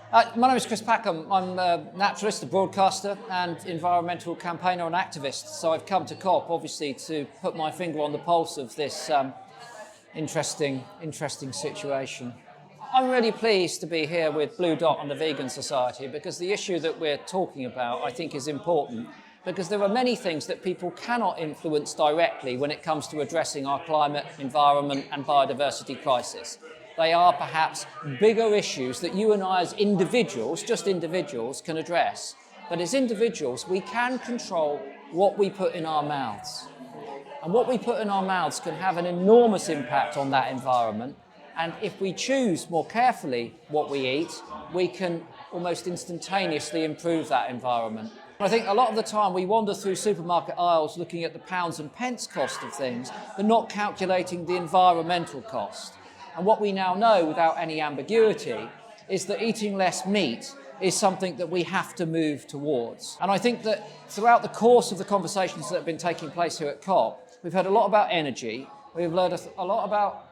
My name is Chris Packham. I'm a naturalist, a broadcaster and environmental campaigner and activist. So I've come to COP, obviously, to put my finger on the pulse of this interesting situation. I'm really pleased to be here with Blue Dot and the Vegan Society because the issue that we're talking about, I think, is important because there are many things that people cannot influence directly when it comes to addressing our climate, environment and biodiversity crisis. They are perhaps bigger issues that you and I as individuals, just individuals, can address. But as individuals, we can control what we put in our mouths. And what we put in our mouths can have an enormous impact on that environment. And if we choose more carefully what we eat, we can almost instantaneously improve that environment. I think a lot of the time we wander through supermarket aisles looking at the pounds and pence cost of things, but not calculating the environmental cost. And what we now know, without any ambiguity, is that eating less meat is something that we have to move towards. And I think that throughout the course of the conversations that have been taking place here at COP, we've heard a lot about energy, we've learned a lot about,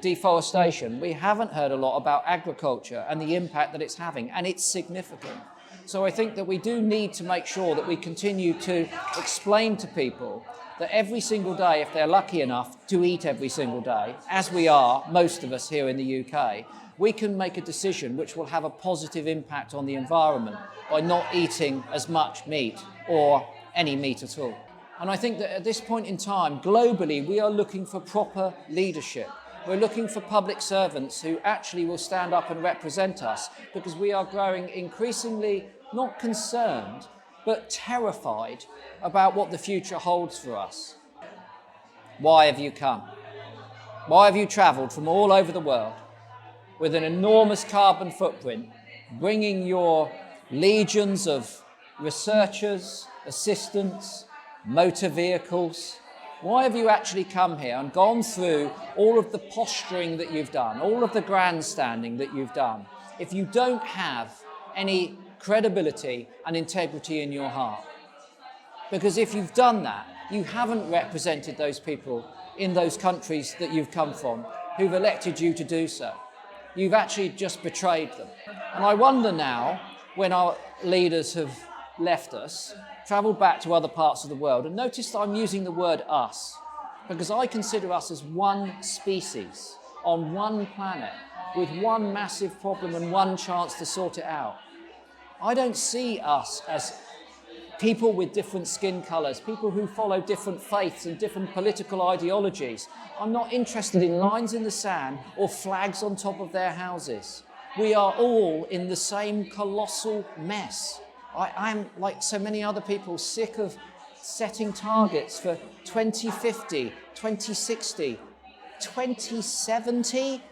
deforestation. We haven't heard a lot about agriculture and the impact that it's having, and it's significant. So I think that we do need to make sure that we continue to explain to people that every single day, if they're lucky enough to eat every single day, as we are, most of us here in the UK, we can make a decision which will have a positive impact on the environment by not eating as much meat or any meat at all. And I think that at this point in time, globally, we are looking for proper leadership. We're looking for public servants who actually will stand up and represent us because we are growing increasingly not concerned, but terrified about what the future holds for us. Why have you come? Why have you travelled from all over the world with an enormous carbon footprint, bringing your legions of researchers, assistants, motor vehicles? Why have you actually come here and gone through all of the posturing that you've done, all of the grandstanding that you've done, if you don't have any credibility and integrity in your heart? Because if you've done that, you haven't represented those people in those countries that you've come from who've elected you to do so. You've actually just betrayed them. And I wonder now, when our leaders have left us, travelled back to other parts of the world, and notice that I'm using the word us, because I consider us as one species on one planet with one massive problem and one chance to sort it out. I don't see us as people with different skin colours, people who follow different faiths and different political ideologies. I'm not interested in lines in the sand or flags on top of their houses. We are all in the same colossal mess. I'm, like so many other people, sick of setting targets for 2050, 2060, 2070.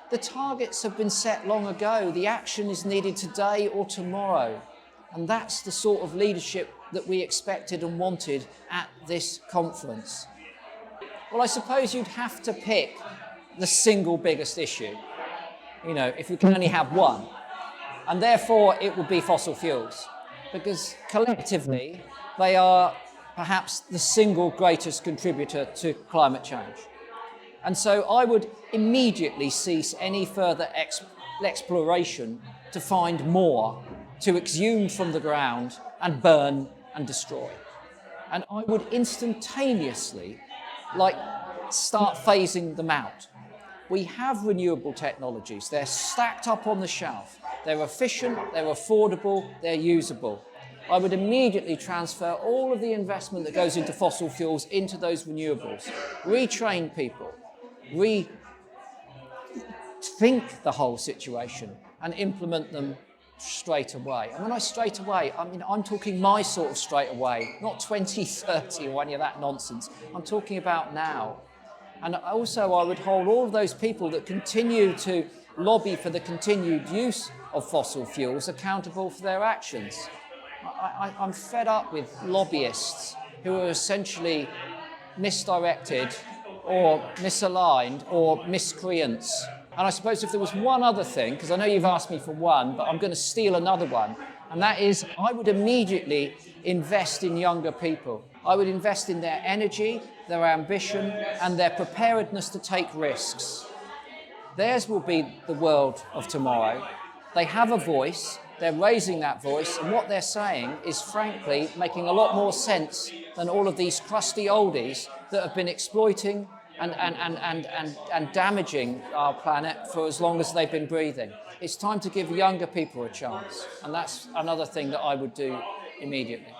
The targets have been set long ago. The action is needed today or tomorrow. And that's the sort of leadership that we expected and wanted at this conference. Well, I suppose you'd have to pick the single biggest issue, if you can only have one. And therefore, it would be fossil fuels, because collectively, they are perhaps the single greatest contributor to climate change. And so I would immediately cease any further exploration to find more, to exhume from the ground and burn and destroy. And I would instantaneously, start phasing them out. We have renewable technologies. They're stacked up on the shelf. They're efficient, they're affordable, they're usable. I would immediately transfer all of the investment that goes into fossil fuels into those renewables, retrain people, rethink the whole situation and implement them straight away. And when I straight away, I'm talking my sort of straight away, not 2030 or any of that nonsense. I'm talking about now. And also I would hold all of those people that continue to lobby for the continued use of fossil fuels accountable for their actions. I'm fed up with lobbyists who are essentially misdirected or misaligned or miscreants. And I suppose if there was one other thing, because I know you've asked me for one, but I'm going to steal another one, and that is I would immediately invest in younger people. I would invest in their energy, their ambition, and their preparedness to take risks. Theirs will be the world of tomorrow. They have a voice, they're raising that voice, and what they're saying is frankly making a lot more sense than all of these crusty oldies that have been exploiting and damaging our planet for as long as they've been breathing. It's time to give younger people a chance, and that's another thing that I would do immediately.